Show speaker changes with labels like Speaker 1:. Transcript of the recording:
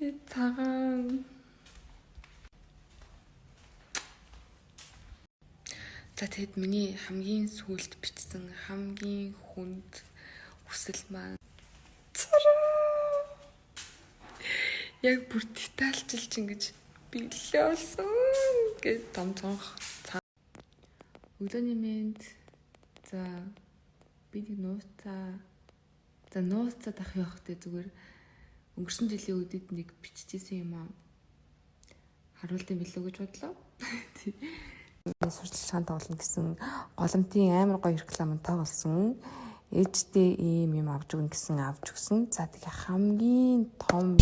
Speaker 1: Цагаан. За тэгэд миний хамгийн сүүлд бичсэн хамгийн хүнд хүсэл маань яг бүр детальчилж ингэж биелүүлсэн гэж томцонх. Өглөөний мэнд за би нэг нууцаад ах явахтай зүгээр өнгөрсөн жилийн үеэд нэг биччихсэн юм аа. Харуултын билүү гэж бодлоо. Сурталчилгаан тоглоно гэсэн голомтын амар гоё рекламтай болсон. Ээжтэй ийм юм авч өгнө гэсэн авч өгсөн. За тэгээ хамгийн том